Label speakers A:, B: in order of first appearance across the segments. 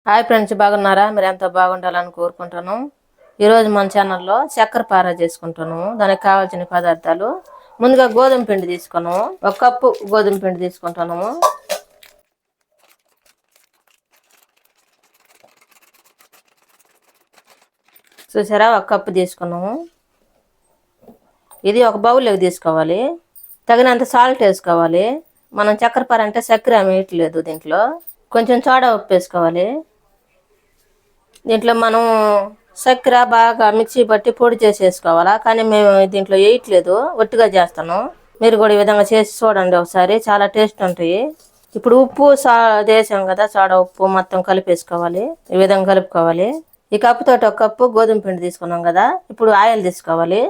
A: Hi friends, బాగున్నారా? మీరు ఎంతో బాగుండాలని కోరుకుంటాను. ఈరోజు మన ఛానల్లో చక్కెర పారా చేసుకుంటాను. దానికి కావాల్సిన పదార్థాలు: ముందుగా గోధుమ పిండి తీసుకున్నాము, 1 కప్పు గోధుమ పిండి తీసుకుంటాను. చూసారా, 1 కప్పు తీసుకున్నాము. ఇది ఒక బౌల్లోకి తీసుకోవాలి. తగినంత సాల్ట్ వేసుకోవాలి. మనం చక్కెర పార అంటే చక్కెర ఏమి వేయట్లేదు. దీంట్లో కొంచెం సోడా ఉప్పు వేసుకోవాలి. దీంట్లో మనం చక్కెర బాగా మిక్సీ పట్టి పొడి చేసేసుకోవాలా, కానీ మేము దీంట్లో వేయట్లేదు, ఒట్టిగా చేస్తాను. మీరు కూడా ఈ విధంగా చేసి చూడండి ఒకసారి, చాలా టేస్ట్ ఉంటాయి. ఇప్పుడు ఉప్పు వేసాం కదా, సోడా ఉప్పు మొత్తం కలిపేసుకోవాలి. ఈ విధంగా కలుపుకోవాలి. ఈ కప్పుతో 1 కప్పు గోధుమ పిండి తీసుకున్నాం కదా, ఇప్పుడు ఆయిల్ తీసుకోవాలి.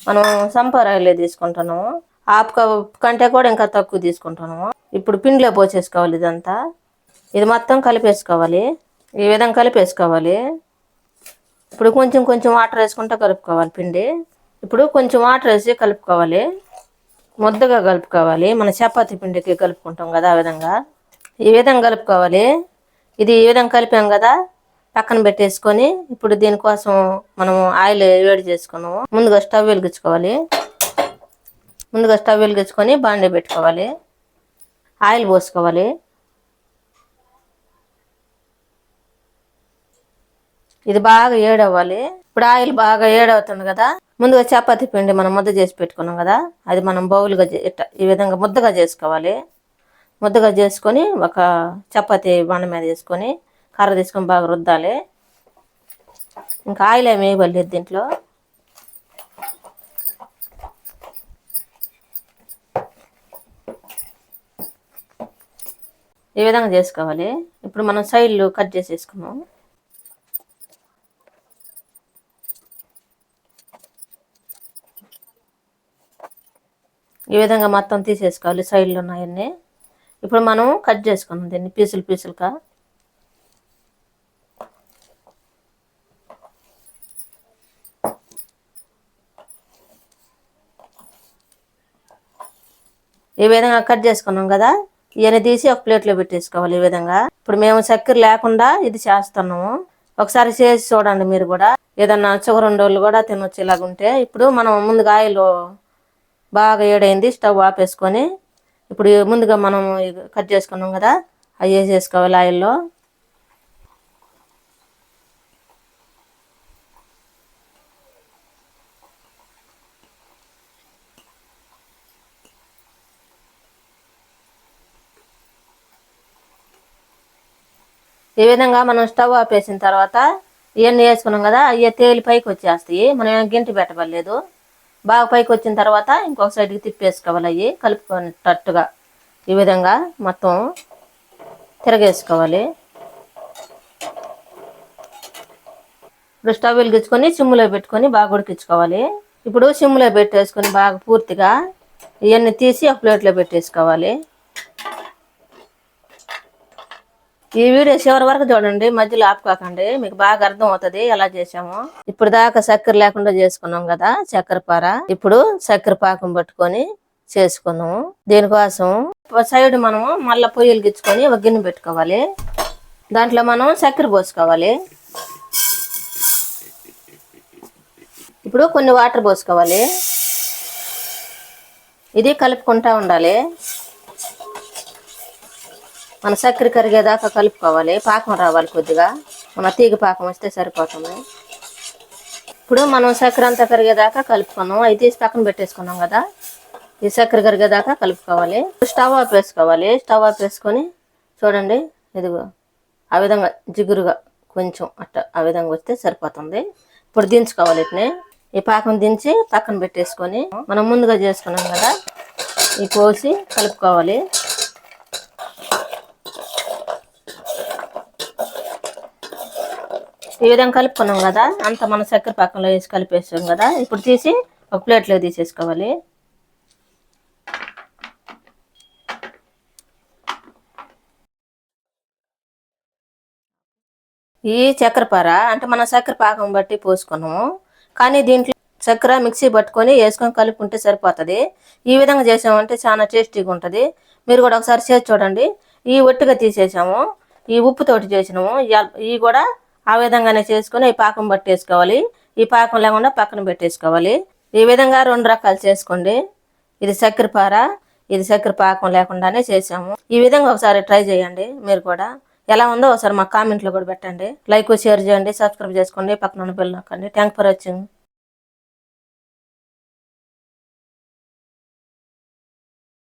A: మనం సన్ఫ్లవర్ ఆయిల్ తీసుకుంటున్నాము. హాఫ్ కప్ కంటే కూడా ఇంకా తక్కువ తీసుకుంటున్నాము. ఇప్పుడు పిండిలో పోసేసుకోవాలి. ఇదంతా ఇది మొత్తం కలిపేసుకోవాలి. ఈ విధంగా కలిపేసుకోవాలి. ఇప్పుడు కొంచెం కొంచెం వాటర్ వేసుకుంటూ కలుపుకోవాలి పిండి. ఇప్పుడు కొంచెం వాటర్ వేసి కలుపుకోవాలి. ముద్దగా కలుపుకోవాలి. మన చపాతీ పిండికి కలుపుకుంటాం కదా, ఆ విధంగా ఈ విధంగా కలుపుకోవాలి. ఇది ఈ విధంగా కలిపాం కదా, పక్కన పెట్టేసుకొని ఇప్పుడు దీనికోసం మనం ఆయిల్ వేడి చేసుకున్నాము. ముందుగా స్టవ్ వెలిగించుకొని బాండీ పెట్టుకోవాలి. ఆయిల్ పోసుకోవాలి. ఇది బాగా ఏడవ్వాలి. ఇప్పుడు ఆయిల్ బాగా ఏడవుతుంది కదా, ముందుగా చపాతీ పిండి మనం ముద్ద చేసి పెట్టుకున్నాం కదా, అది మనం బౌల్గా ఈ విధంగా ముద్దగా చేసుకోవాలి. ముద్దగా చేసుకొని ఒక చపాతీ బండ మీద వేసుకొని కర్ర తీసుకొని బాగా రుద్దాలి. ఇంకా ఆయిల్ ఏమి వేయబడలేదు దీంట్లో. ఈ విధంగా చేసుకోవాలి. ఇప్పుడు మనం సైడ్లు కట్ చేసేసుకున్నాం. ఈ విధంగా మొత్తం తీసేసుకోవాలి సైడ్లో ఉన్నాయన్నీ. ఇప్పుడు మనం కట్ చేసుకున్నాం దీన్ని పీసులుగా. ఈ విధంగా కట్ చేసుకున్నాం కదా, ఇవన్నీ తీసి ఒక ప్లేట్లో పెట్టేసుకోవాలి. ఈ విధంగా ఇప్పుడు మేము చక్కెర లేకుండా ఇది చేస్తున్నాము. ఒకసారి చేసి చూడండి మీరు కూడా. ఏదన్నా షుగర్ ఉండేవాళ్ళు కూడా తినొచ్చు ఇలాగుంటే. ఇప్పుడు మనం ముందుగా ఆయిల్ బాగా ఏడైంది, స్టవ్ ఆపేసుకొని ఇప్పుడు ముందుగా మనం కట్ చేసుకున్నాం కదా, అవి వేసేసుకోవాలి ఆయిల్లో. ఈ విధంగా మనం స్టవ్ ఆపేసిన తర్వాత ఇవన్నీ వేసుకున్నాం కదా, అవి తేలి పైకి వచ్చేస్తాయి. మనం ఏమైనా గింటి పెట్టబడలేదు. బాగా పైకి వచ్చిన తర్వాత ఇంకొక సైడ్కి తిప్పేసుకోవాలి. అవి కలుపుకునేటట్టుగా ఈ విధంగా మొత్తం తిరగేసుకోవాలి. ఇప్పుడు స్టవ్ వెలిగించుకొని సిమ్లో పెట్టుకొని బాగా ఉడికించుకోవాలి. ఇప్పుడు సిమ్లో పెట్టేసుకొని బాగా పూర్తిగా ఇవన్నీ తీసి ఒక ప్లేట్లో పెట్టేసుకోవాలి. ఈ వీడియో చివరి వరకు చూడండి, మధ్యలో ఆపుకోకండి, మీకు బాగా అర్థం అవుతుంది ఎలా చేసాము. ఇప్పుడు దాకా చక్కెర లేకుండా చేసుకున్నాం కదా చక్కెర పార. ఇప్పుడు చక్కెర పాకం పట్టుకొని చేసుకున్నాము. దీనికోసం సైడ్ మనము మళ్ళీ పొయ్యిలు గిచ్చుకొని ఒక గిన్నె పెట్టుకోవాలి. దాంట్లో మనం చక్కెర పోసుకోవాలి. ఇప్పుడు కొన్ని వాటర్ పోసుకోవాలి. ఇది కలుపుకుంటా ఉండాలి. మన చక్కెర కరిగేదాకా కలుపుకోవాలి. పాకం రావాలి కొద్దిగా, మన తీగ పాకం వస్తే సరిపోతుంది. ఇప్పుడు మనం చక్కెర అంతా కరిగేదాకా కలుపుకున్నాం. అవి తీసి పక్కన పెట్టేసుకున్నాం కదా, ఈ చక్కెర కరిగేదాకా కలుపుకోవాలి. స్టవ్ ఆపేసుకోవాలి. స్టవ్ ఆపేసుకొని చూడండి, ఇదిగో ఆ విధంగా జిగురుగా కొంచెం ఆ విధంగా వస్తే సరిపోతుంది. ఇప్పుడు దించుకోవాలి. ఇట్నే ఈ పాకం దించి పక్కన పెట్టేసుకొని మనం ముందుగా చేసుకున్నాం కదా, ఈ పోసి కలుపుకోవాలి. ఈ విధంగా కలుపుకున్నాం కదా, అంత మన చక్కెర పాకంలో వేసి కలిపేసాం కదా, ఇప్పుడు తీసి ఒక ప్లేట్లో తీసేసుకోవాలి. ఈ చక్కెర పార అంటే మన చక్కెర పాకం బట్టి పోసుకున్నాము, కానీ దీంట్లో చక్కెర మిక్సీ పట్టుకొని వేసుకొని కలుపుకుంటే సరిపోతుంది. ఈ విధంగా చేసామంటే చాలా టేస్టీగా ఉంటుంది. మీరు కూడా ఒకసారి చేసి చూడండి. ఈ ఒట్టిగా తీసేసాము. ఈ ఉప్పుతోటి చేసినాము. ఇవి కూడా ఆ విధంగానే చేసుకొని ఈ పాకం పట్టేసుకోవాలి. ఈ పాకం లేకుండా పక్కన పెట్టేసుకోవాలి. ఈ విధంగా 2 రకాలు చేసుకోండి. ఇది చక్కెర పార, ఇది చక్కెర పాకం లేకుండానే చేసాము. ఈ విధంగా ఒకసారి ట్రై చేయండి. మీరు కూడా ఎలా ఉందో ఒకసారి మా కామెంట్లో కూడా పెట్టండి. లైక్, షేర్ చేయండి, సబ్స్క్రైబ్ చేసుకోండి, పక్కన ఉన్న బెల్ నొక్కండి. Thank for watching.